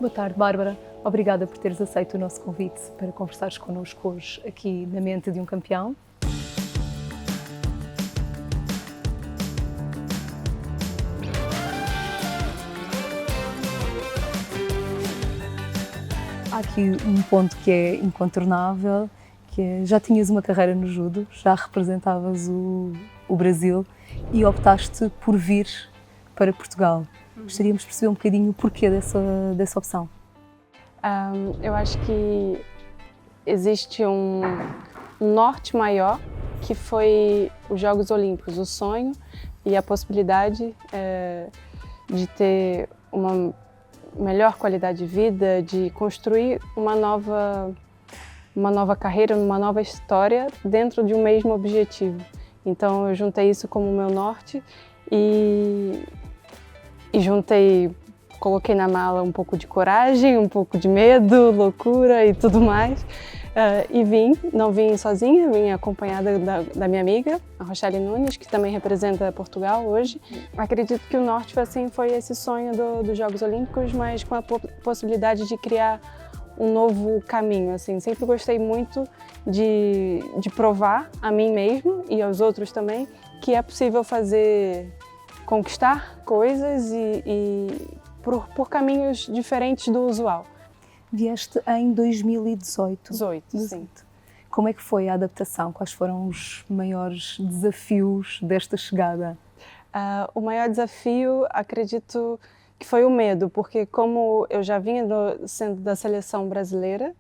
Boa tarde, Bárbara. Obrigada por teres aceito o nosso convite para conversares connosco hoje aqui na Mente de um Campeão. Há aqui um ponto que é incontornável, que é, já tinhas uma carreira no judo, já representavas o Brasil e optaste por vir para Portugal. Gostaríamos de perceber um bocadinho o porquê dessa opção. Eu acho que existe um norte maior, que foi os Jogos Olímpicos, o sonho e a possibilidade de ter uma melhor qualidade de vida, de construir uma nova carreira, uma nova história dentro de um mesmo objetivo. Então eu juntei isso como meu norte e coloquei na mala um pouco de coragem, um pouco de medo, loucura e tudo mais. E não vim sozinha, vim acompanhada da minha amiga, a Rochelle Nunes, que também representa Portugal hoje. Acredito que o norte foi esse sonho dos Jogos Olímpicos, mas com a possibilidade de criar um novo caminho. Assim, sempre gostei muito de provar a mim mesmo e aos outros também que é possível conquistar coisas por caminhos diferentes do usual. Vieste em 2018. 18, sim. Como é que foi a adaptação? Quais foram os maiores desafios desta chegada? O maior desafio, acredito que foi o medo, porque como eu já vinha sendo da seleção brasileira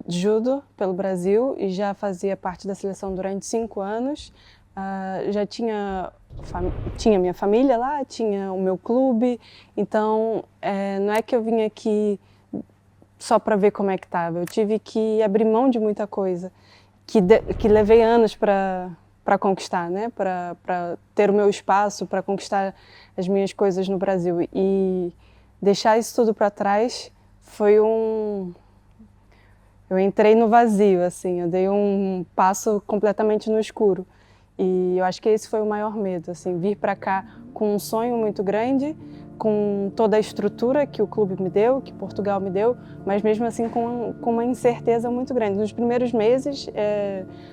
de judo pelo Brasil e já fazia parte da seleção durante 5 anos, já tinha minha família lá, tinha o meu clube, então não é que eu vim aqui só para ver como é que estava, eu tive que abrir mão de muita coisa, que levei anos para conquistar, né? Para ter o meu espaço, para conquistar as minhas coisas no Brasil. E deixar isso tudo para trás foi Eu entrei no vazio, assim, eu dei um passo completamente no escuro. E eu acho que esse foi o maior medo, assim, vir para cá com um sonho muito grande, com toda a estrutura que o clube me deu, que Portugal me deu, mas mesmo assim com uma incerteza muito grande. Nos primeiros meses,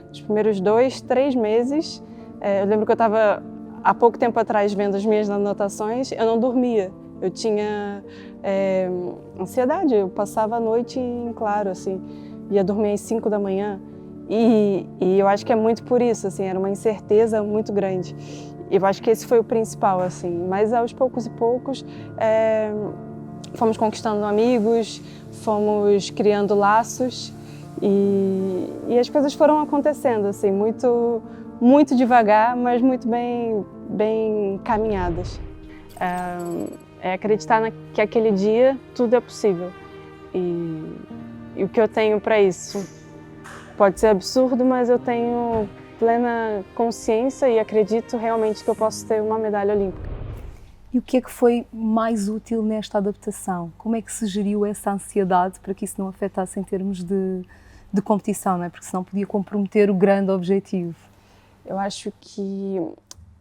nos primeiros 2, 3 meses, eu lembro que eu estava há pouco tempo atrás vendo as minhas anotações, eu não dormia, eu tinha ansiedade, eu passava a noite em claro, assim, ia dormir às 5 da manhã. E eu acho que é muito por isso, assim, era uma incerteza muito grande. Eu acho que esse foi o principal, assim, mas aos poucos e poucos fomos conquistando amigos, fomos criando laços e as coisas foram acontecendo, assim, muito, muito devagar, mas muito bem caminhadas. É acreditar que aquele dia tudo é possível e o que eu tenho para isso pode ser absurdo, mas eu tenho plena consciência e acredito realmente que eu posso ter uma medalha olímpica. E o que é que foi mais útil nesta adaptação? Como é que se geriu essa ansiedade para que isso não afetasse em termos de competição, não é? Porque senão podia comprometer o grande objetivo. Eu acho que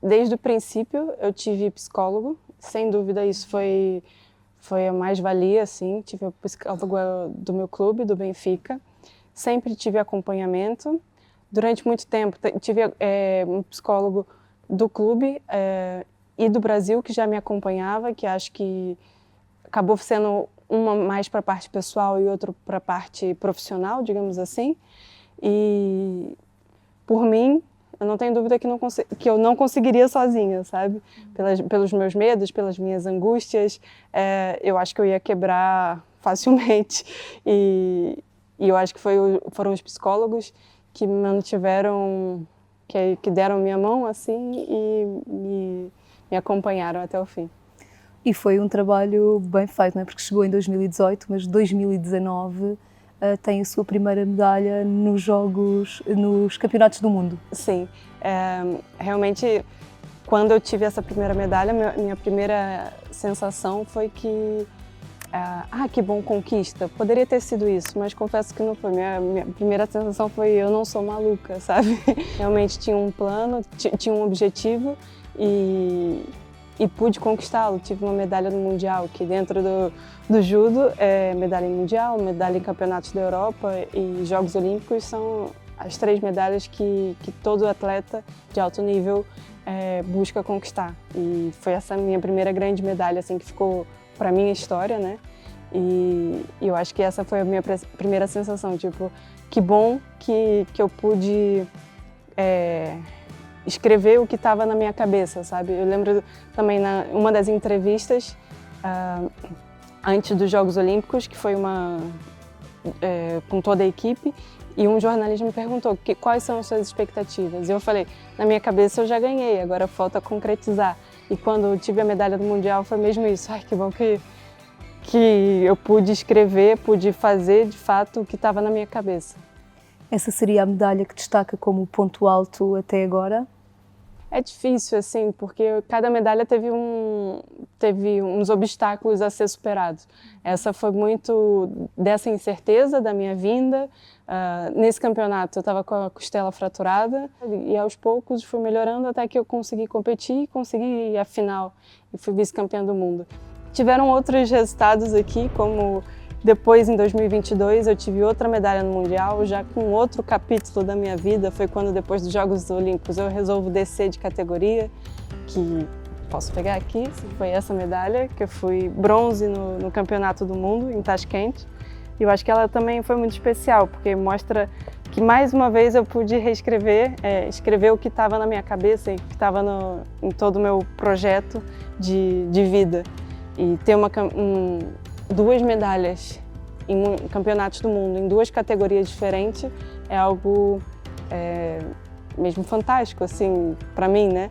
desde o princípio eu tive psicólogo, sem dúvida isso foi a mais-valia, assim. Tive o psicólogo do meu clube, do Benfica. Sempre tive acompanhamento. Durante muito tempo tive um psicólogo do clube e do Brasil que já me acompanhava, que acho que acabou sendo uma mais para a parte pessoal e outra para a parte profissional, digamos assim. E por mim, eu não tenho dúvida que eu não conseguiria sozinha, sabe? Pelos meus medos, pelas minhas angústias, eu acho que eu ia quebrar facilmente. E eu acho que foram os psicólogos que me mantiveram, que deram minha mão assim e me acompanharam até o fim. E foi um trabalho bem feito, não é? Porque chegou em 2018, mas 2019 tem a sua primeira medalha nos Campeonatos do Mundo. Sim, realmente quando eu tive essa primeira medalha, minha primeira sensação foi que que bom, conquista. Poderia ter sido isso, mas confesso que não foi. Minha primeira sensação foi eu não sou maluca, sabe? Realmente tinha um plano, tinha um objetivo e e pude conquistá-lo. Tive uma medalha no Mundial, que dentro do judo é medalha em Mundial, medalha em Campeonatos da Europa e Jogos Olímpicos são as 3 medalhas que todo atleta de alto nível busca conquistar. E foi essa minha primeira grande medalha assim, que ficou para minha história, né? E eu acho que essa foi a minha primeira sensação, tipo, que bom que eu pude escrever o que estava na minha cabeça, sabe? Eu lembro também uma das entrevistas antes dos Jogos Olímpicos, que foi com toda a equipe, e um jornalista me perguntou quais são as suas expectativas. E eu falei, na minha cabeça eu já ganhei, agora falta concretizar. E quando eu tive a medalha do Mundial foi mesmo isso. Ai, que bom que eu pude escrever, pude fazer de fato o que estava na minha cabeça. Essa seria a medalha que destaca como ponto alto até agora? É difícil, assim, porque cada medalha teve uns obstáculos a ser superados. Essa foi muito dessa incerteza da minha vinda. Nesse campeonato eu estava com a costela fraturada e aos poucos fui melhorando até que eu consegui competir, consegui ir à final e fui vice-campeã do mundo. Tiveram outros resultados aqui, como depois, em 2022, eu tive outra medalha no Mundial, já com outro capítulo da minha vida. Foi quando, depois dos Jogos Olímpicos, eu resolvo descer de categoria, que posso pegar aqui, foi essa medalha, que eu fui bronze no Campeonato do Mundo, em Tashkent. E eu acho que ela também foi muito especial, porque mostra que, mais uma vez, eu pude reescrever, escrever o que estava na minha cabeça e que estava em todo o meu projeto de vida. E ter 2 medalhas em campeonatos do mundo, em 2 categorias diferentes, é algo mesmo fantástico, assim, para mim, né?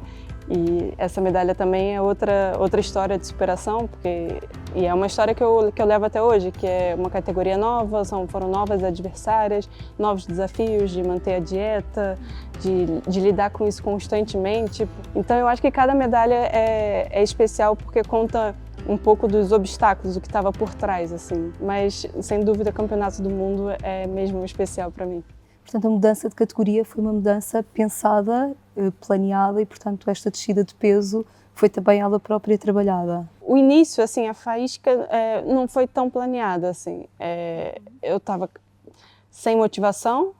E essa medalha também é outra história de superação, e é uma história que eu levo até hoje, que é uma categoria nova, foram novas adversárias, novos desafios de manter a dieta, de lidar com isso constantemente. Então eu acho que cada medalha é especial porque conta um pouco dos obstáculos, o que estava por trás, assim. Mas, sem dúvida, o Campeonato do Mundo é mesmo especial para mim. Portanto, a mudança de categoria foi uma mudança pensada, planeada e, portanto, esta descida de peso foi também ela própria trabalhada. O início, assim, a faísca não foi tão planeada, assim. Eu estava sem motivação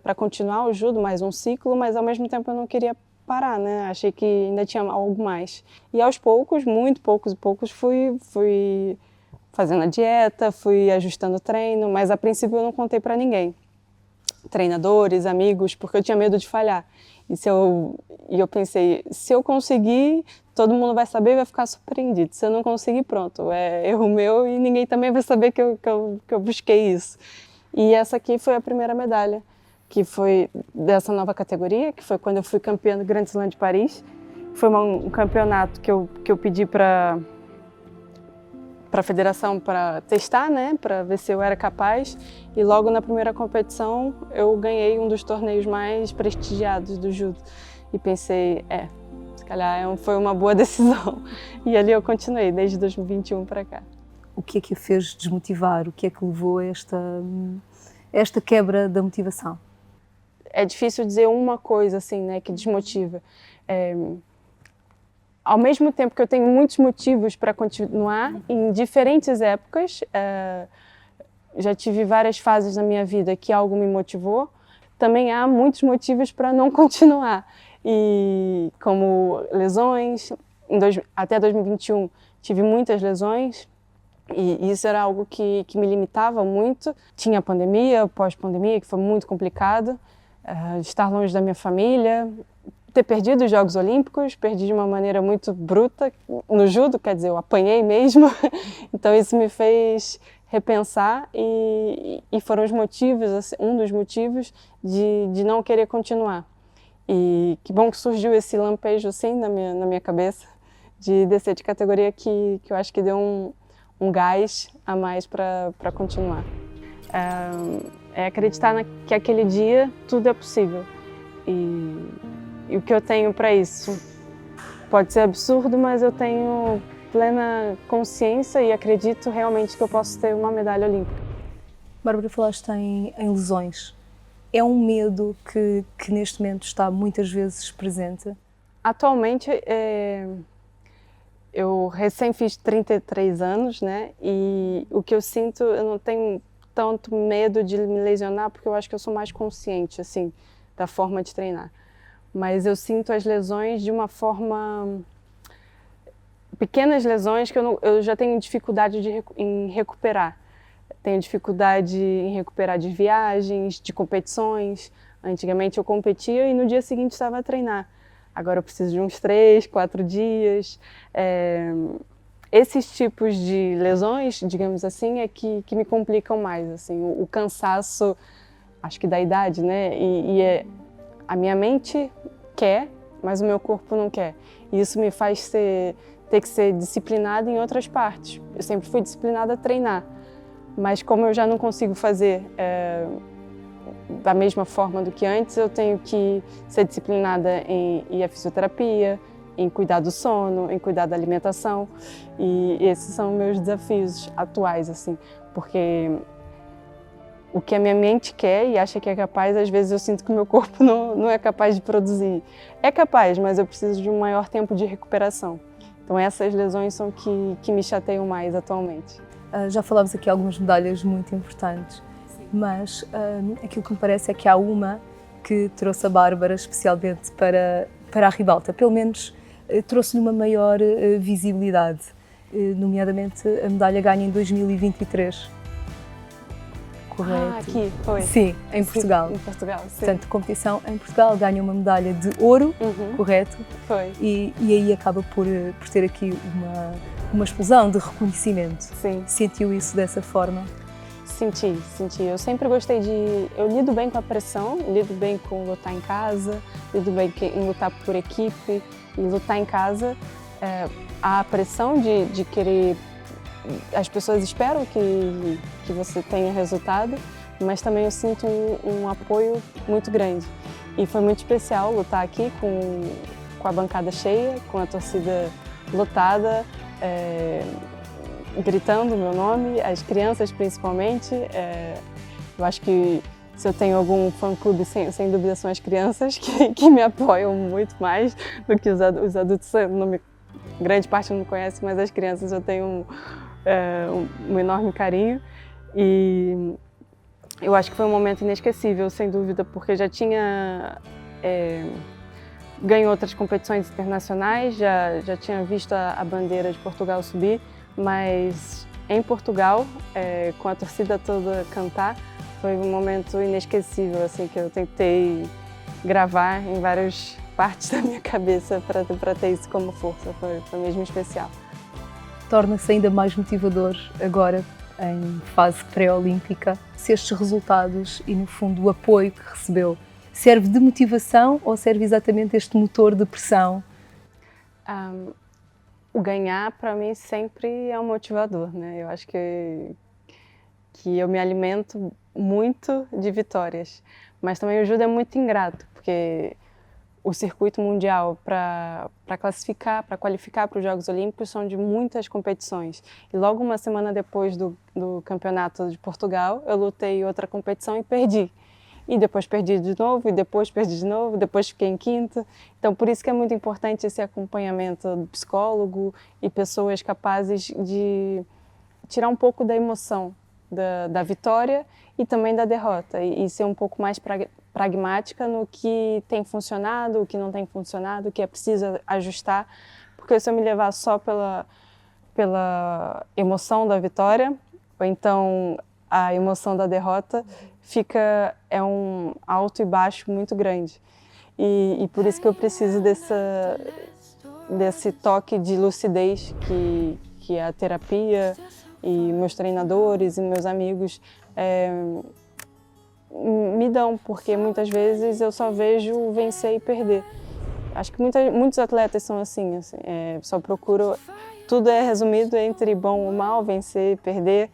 para continuar o judo, mais um ciclo, mas ao mesmo tempo eu não queria parar, né? Achei que ainda tinha algo mais. E aos poucos, muito poucos, fui fazendo a dieta, fui ajustando o treino, mas a princípio eu não contei para ninguém. Treinadores, amigos, porque eu tinha medo de falhar. E eu pensei, se eu conseguir, todo mundo vai saber e vai ficar surpreendido. Se eu não conseguir, pronto, é erro meu e ninguém também vai saber que eu busquei isso. E essa aqui foi a primeira medalha, que foi dessa nova categoria, que foi quando eu fui campeã do Grand Slam de Paris. Foi um campeonato que eu pedi para a federação para testar, né, para ver se eu era capaz. E logo na primeira competição eu ganhei um dos torneios mais prestigiados do judo. E pensei, se calhar foi uma boa decisão. E ali eu continuei, desde 2021 para cá. O que é que a fez desmotivar? O que é que levou a esta quebra da motivação? É difícil dizer uma coisa assim, né, que desmotiva. Ao mesmo tempo que eu tenho muitos motivos para continuar, em diferentes épocas, já tive várias fases na minha vida que algo me motivou, também há muitos motivos para não continuar. E como lesões, até 2021 tive muitas lesões, e isso era algo que me limitava muito. Tinha a pandemia, pós-pandemia, que foi muito complicado, estar longe da minha família, ter perdido os Jogos Olímpicos, perdi de uma maneira muito bruta no judo, quer dizer, eu apanhei mesmo. Então isso me fez repensar e foram os motivos, assim, um dos motivos de não querer continuar. E que bom que surgiu esse lampejo assim na minha cabeça de descer de categoria, que eu acho que deu um gás a mais para continuar. É acreditar que aquele dia tudo é possível. E o que eu tenho para isso pode ser absurdo, mas eu tenho plena consciência e acredito realmente que eu posso ter uma medalha olímpica. Bárbara, falaste em lesões. É um medo que neste momento está muitas vezes presente? Atualmente, eu recém fiz 33 anos, né? E o que eu sinto, eu não tenho tanto medo de me lesionar, porque eu acho que eu sou mais consciente, assim, da forma de treinar. Mas eu sinto as lesões de uma forma... Pequenas lesões que eu já tenho dificuldade em recuperar. Tenho dificuldade em recuperar de viagens, de competições. Antigamente eu competia e no dia seguinte estava a treinar. Agora eu preciso de uns 3, 4 dias. Esses tipos de lesões, digamos assim, é que me complicam mais. Assim, o cansaço, acho que da idade, né? A minha mente quer, mas o meu corpo não quer. E isso me faz ter que ser disciplinada em outras partes. Eu sempre fui disciplinada a treinar, mas como eu já não consigo fazer da mesma forma do que antes, eu tenho que ser disciplinada em ir à fisioterapia, em cuidar do sono, em cuidar da alimentação. E esses são meus desafios atuais, assim, porque o que a minha mente quer e acha que é capaz, às vezes eu sinto que o meu corpo não é capaz de produzir. É capaz, mas eu preciso de um maior tempo de recuperação. Então essas lesões são que me chateiam mais atualmente. Já falámos aqui algumas medalhas muito importantes, mas aquilo que me parece é que há uma que trouxe a Bárbara especialmente para a ribalta, pelo menos trouxe-lhe uma maior visibilidade, nomeadamente a medalha ganha em 2023. Correto? Ah, aqui, foi. Sim, em Portugal. Sim, em Portugal, sim. Portanto, competição em Portugal, ganha uma medalha de ouro, correto? Foi. E aí acaba por ter aqui uma explosão de reconhecimento. Sim. Sentiu isso dessa forma? Senti. Eu sempre gostei eu lido bem com a pressão, lido bem com lutar em casa, lido bem em lutar por equipe e lutar em casa. A pressão de querer... As pessoas esperam que você tenha resultado, mas também eu sinto um apoio muito grande. E foi muito especial lutar aqui com a bancada cheia, com a torcida lotada, gritando o meu nome, as crianças principalmente. Eu acho que se eu tenho algum fã-clube, sem dúvida são as crianças que me apoiam muito mais do que os adultos. Grande parte não me conhece, mas as crianças eu tenho um enorme carinho. E eu acho que foi um momento inesquecível, sem dúvida, porque já tinha ganho outras competições internacionais, já tinha visto a bandeira de Portugal subir, mas em Portugal, com a torcida toda cantar, foi um momento inesquecível, assim, que eu tentei gravar em várias partes da minha cabeça para ter isso como força. Foi mesmo especial. Torna-se ainda mais motivador agora, em fase pré-olímpica, se estes resultados e, no fundo, o apoio que recebeu serve de motivação ou serve exatamente este motor de pressão? O ganhar, para mim, sempre é um motivador, né? Eu acho que eu me alimento muito de vitórias, mas também o judo é muito ingrato, porque o circuito mundial para qualificar para os Jogos Olímpicos são de muitas competições. E logo uma semana depois do campeonato de Portugal, eu lutei outra competição e perdi. E depois perdi de novo, e depois perdi de novo, depois fiquei em quinto. Então, por isso que é muito importante esse acompanhamento do psicólogo e pessoas capazes de tirar um pouco da emoção da vitória e também da derrota, e ser um pouco mais pragmática no que tem funcionado, o que não tem funcionado, o que é preciso ajustar, porque se eu me levar só pela emoção da vitória, ou então a emoção da derrota, é um alto e baixo muito grande. E por isso que eu preciso desse toque de lucidez que é a terapia e meus treinadores e meus amigos me dão, porque muitas vezes eu só vejo vencer e perder. Acho que muitos atletas são assim, só procuro... Tudo é resumido entre bom ou mal, vencer e perder.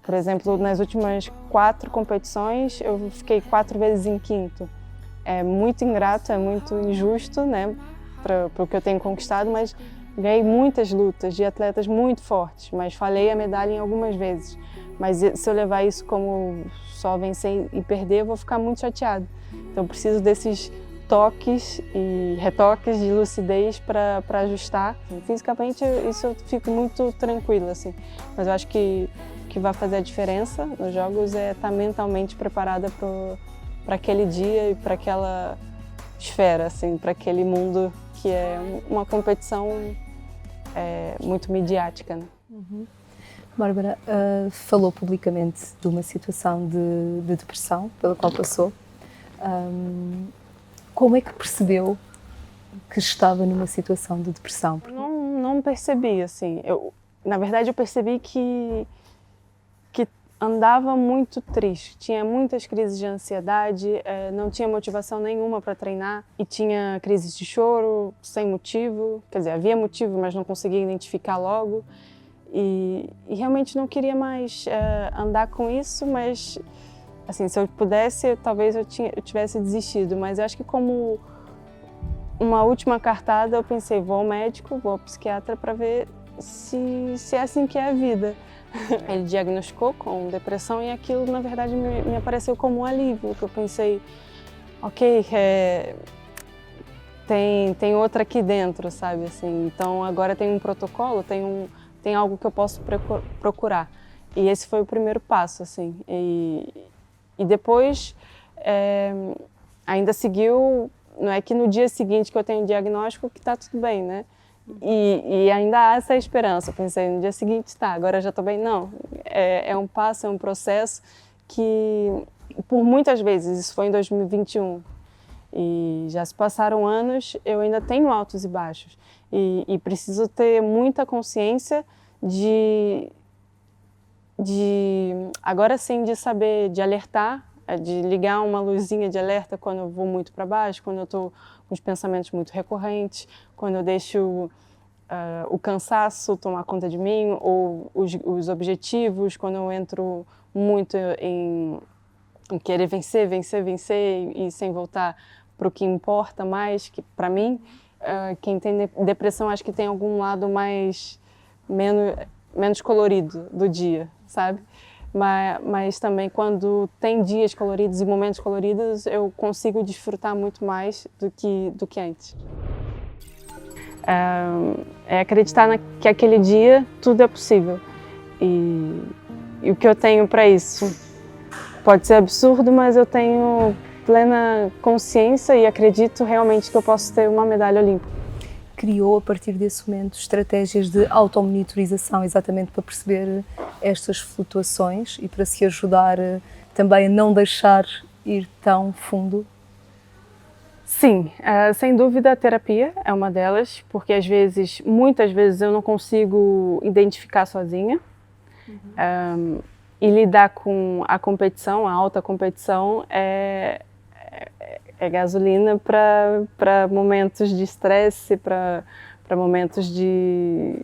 Por exemplo, nas últimas 4 competições, eu fiquei 4 vezes em quinto. É muito ingrato, é muito injusto, né, para o que eu tenho conquistado, mas ganhei muitas lutas de atletas muito fortes, mas falhei a medalha em algumas vezes. Mas se eu levar isso como só vencer e perder, eu vou ficar muito chateado. Então eu preciso desses toques e retoques de lucidez para ajustar. Fisicamente, isso eu fico muito tranquila, assim. Mas eu acho que o que vai fazer a diferença nos jogos é estar mentalmente preparada para aquele dia e para aquela esfera, assim, para aquele mundo que é uma competição muito midiática, né? Bárbara, falou publicamente de uma situação de depressão pela qual passou. Como é que percebeu que estava numa situação de depressão? Eu não percebi, assim. Na verdade, eu percebi que andava muito triste. Tinha muitas crises de ansiedade, não tinha motivação nenhuma para treinar e tinha crises de choro sem motivo. Quer dizer, havia motivo, mas não conseguia identificar logo. E realmente não queria mais andar com isso, mas assim, se eu pudesse, talvez eu tivesse desistido. Mas eu acho que como uma última cartada, eu pensei, vou ao médico, vou ao psiquiatra para ver se é assim que é a vida. Ele diagnosticou com depressão e aquilo, na verdade, me apareceu como um alívio, que eu pensei, ok, tem outra aqui dentro, sabe, assim, então agora tem um protocolo, tem algo que eu posso procurar. E esse foi o primeiro passo, assim, e depois ainda seguiu, não é que no dia seguinte que eu tenho o diagnóstico que está tudo bem, né? E ainda há essa esperança. Eu pensei, no dia seguinte, tá, agora já estou bem. Não, é um passo, é um processo que, por muitas vezes, isso foi em 2021, e já se passaram anos, eu ainda tenho altos e baixos. E preciso ter muita consciência agora sim, de saber, de alertar, de ligar uma luzinha de alerta quando eu vou muito para baixo, quando eu estou com os pensamentos muito recorrentes, quando eu deixo o cansaço tomar conta de mim, ou os objetivos, quando eu entro muito em querer vencer e sem voltar para o que importa mais, que para mim, quem tem depressão acho que tem algum lado menos colorido do dia, sabe? Mas também quando tem dias coloridos e momentos coloridos, eu consigo desfrutar muito mais do que antes. É acreditar que aquele dia tudo é possível. E o que eu tenho para isso pode ser absurdo, mas eu tenho plena consciência e acredito realmente que eu posso ter uma medalha olímpica. Criou, a partir desse momento, estratégias de automonitorização, exatamente para perceber estas flutuações e para se ajudar também a não deixar ir tão fundo? Sim, sem dúvida a terapia é uma delas, porque muitas vezes eu não consigo identificar sozinha. E lidar com a competição, a alta competição, é gasolina para momentos de estresse, para momentos de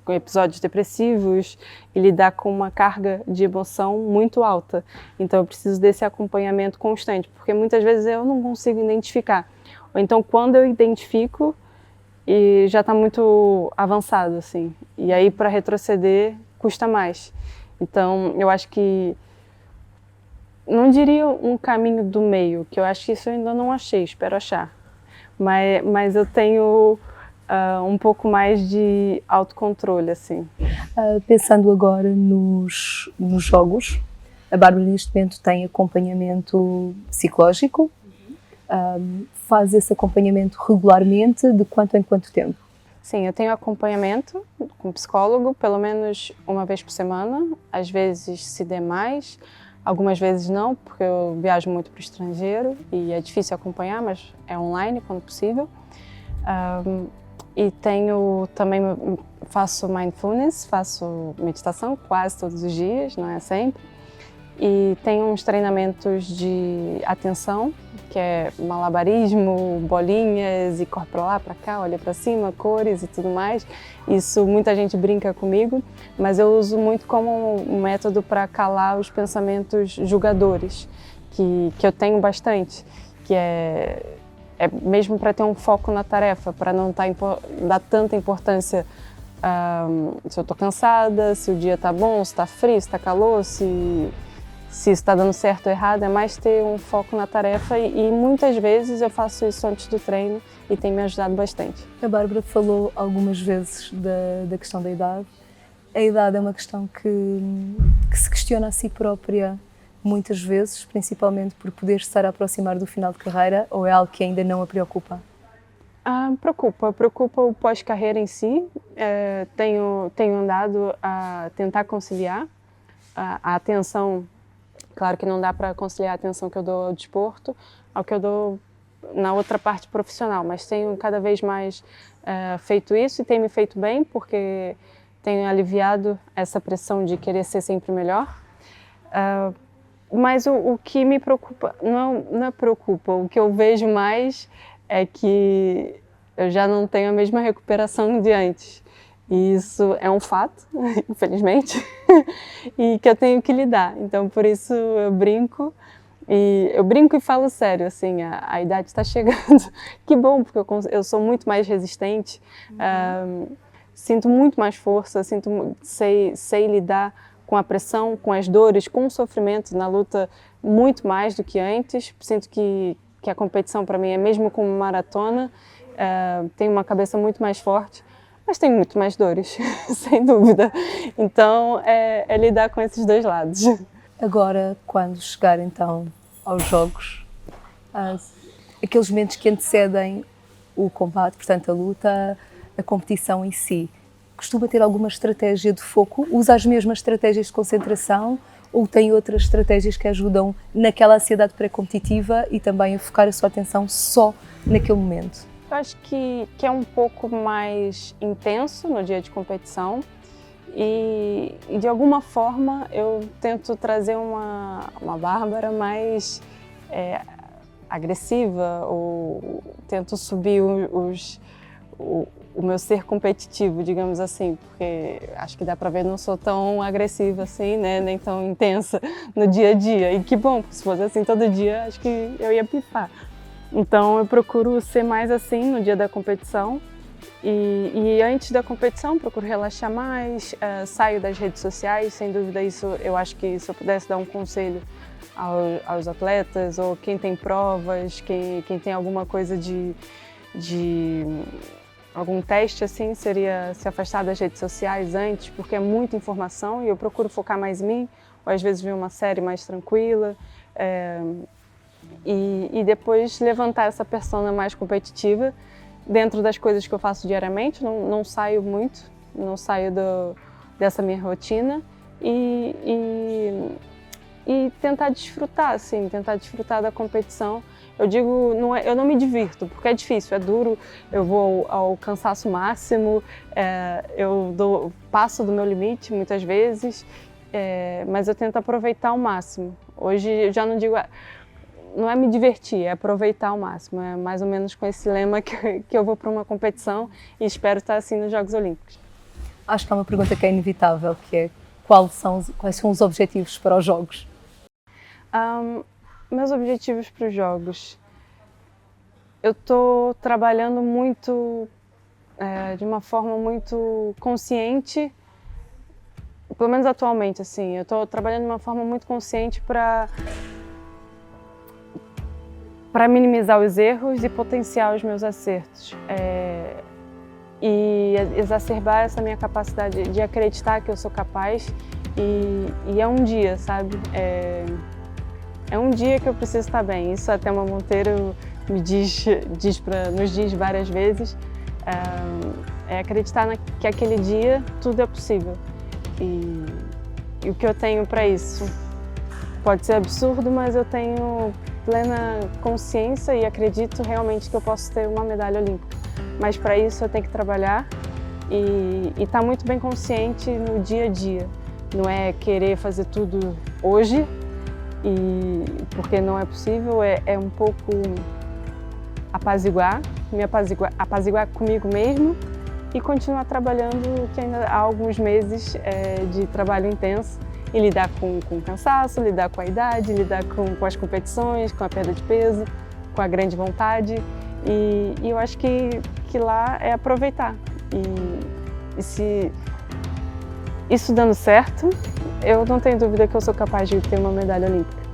episódios depressivos, e lidar com uma carga de emoção muito alta. Então eu preciso desse acompanhamento constante, porque muitas vezes eu não consigo identificar. Ou então quando eu identifico, e já está muito avançado, assim. E aí para retroceder custa mais. Então eu acho que não diria um caminho do meio, que eu acho que isso eu ainda não achei, espero achar. Mas eu tenho um pouco mais de autocontrole, assim. Pensando agora nos jogos, a Bárbara neste momento tem acompanhamento psicológico. Faz esse acompanhamento regularmente, de quanto em quanto tempo? Sim, eu tenho acompanhamento com psicólogo, pelo menos uma vez por semana, às vezes se der mais. Algumas vezes não, porque eu viajo muito para o estrangeiro e é difícil acompanhar, mas é online quando possível. E faço mindfulness, faço meditação quase todos os dias, não é sempre. E tenho uns treinamentos de atenção, que é malabarismo, bolinhas e corre para lá, para cá, olha para cima, cores e tudo mais. Isso muita gente brinca comigo, mas eu uso muito como um método para calar os pensamentos julgadores, que eu tenho bastante, que é mesmo para ter um foco na tarefa, para não dar tanta importância se eu estou cansada, se o dia está bom, se está frio, se está calor, se se isso está dando certo ou errado, é mais ter um foco na tarefa e muitas vezes eu faço isso antes do treino e tem me ajudado bastante. A Bárbara falou algumas vezes da questão da idade. A idade é uma questão que se questiona a si própria muitas vezes, principalmente por poder estar a aproximar do final de carreira, ou é algo que ainda não a preocupa? Preocupa o pós-carreira em si. Tenho andado a tentar conciliar a atenção. Claro que não dá para conciliar a atenção que eu dou ao desporto ao que eu dou na outra parte profissional, mas tenho cada vez mais feito isso e tem me feito bem, porque tenho aliviado essa pressão de querer ser sempre melhor. Mas o que me preocupa, não é preocupa, o que eu vejo mais é que eu já não tenho a mesma recuperação de antes. E isso é um fato, infelizmente, e que eu tenho que lidar. Então, por isso eu brinco e falo sério, assim, a idade está chegando. Que bom, porque eu sou muito mais resistente, sinto muito mais força, sei lidar com a pressão, com as dores, com o sofrimento na luta muito mais do que antes. Sinto que a competição para mim é mesmo como maratona, tenho uma cabeça muito mais forte. Mas tem muito mais dores, sem dúvida. Então, é lidar com esses dois lados. Agora, quando chegar então aos jogos, aqueles momentos que antecedem o combate, portanto a luta, a competição em si, costuma ter alguma estratégia de foco? Usa as mesmas estratégias de concentração ou tem outras estratégias que ajudam naquela ansiedade pré-competitiva e também a focar a sua atenção só naquele momento? Eu acho que é um pouco mais intenso no dia de competição e de alguma forma eu tento trazer uma Bárbara mais agressiva, ou tento subir o meu ser competitivo, digamos assim, porque acho que dá para ver, não sou tão agressiva assim, né, nem tão intensa no dia a dia. E que bom, porque se fosse assim todo dia, acho que eu ia pifar. Então eu procuro ser mais assim no dia da competição e antes da competição procuro relaxar mais, saio das redes sociais, sem dúvida isso eu acho que se eu pudesse dar um conselho aos atletas ou quem tem provas, quem tem alguma coisa de algum teste assim, seria se afastar das redes sociais antes, porque é muita informação e eu procuro focar mais em mim, ou às vezes ver uma série mais tranquila. E depois levantar essa persona mais competitiva dentro das coisas que eu faço diariamente, não saio muito, não saio dessa minha rotina e tentar desfrutar, assim, tentar desfrutar da competição. Eu digo, eu não me divirto, porque é difícil, é duro, eu vou ao cansaço máximo, passo do meu limite muitas vezes, mas eu tento aproveitar ao máximo. Hoje eu já não digo... Não é me divertir, é aproveitar ao máximo. É mais ou menos com esse lema que eu vou para uma competição e espero estar assim nos Jogos Olímpicos. Acho que há uma pergunta que é inevitável, que é quais são os objetivos para os Jogos? Meus objetivos para os Jogos... Eu estou trabalhando muito, de uma forma muito consciente, pelo menos atualmente, assim. Eu estou trabalhando de uma forma muito consciente para minimizar os erros e potenciar os meus acertos. E exacerbar essa minha capacidade de acreditar que eu sou capaz. E é um dia, sabe? É um dia que eu preciso estar bem. Isso a Thelma Monteiro nos diz várias vezes. É acreditar que aquele dia tudo é possível. E o que eu tenho para isso pode ser absurdo, mas eu tenho plena consciência e acredito realmente que eu posso ter uma medalha olímpica. Mas para isso eu tenho que trabalhar e estar muito bem consciente no dia a dia. Não é querer fazer tudo hoje, porque não é possível, é um pouco apaziguar comigo mesmo e continuar trabalhando, que ainda há alguns meses de trabalho intenso, e lidar com o cansaço, lidar com a idade, lidar com as competições, com a perda de peso, com a grande vontade. E eu acho que lá é aproveitar. E se isso dando certo, Eu não tenho dúvida que eu sou capaz de ter uma medalha olímpica.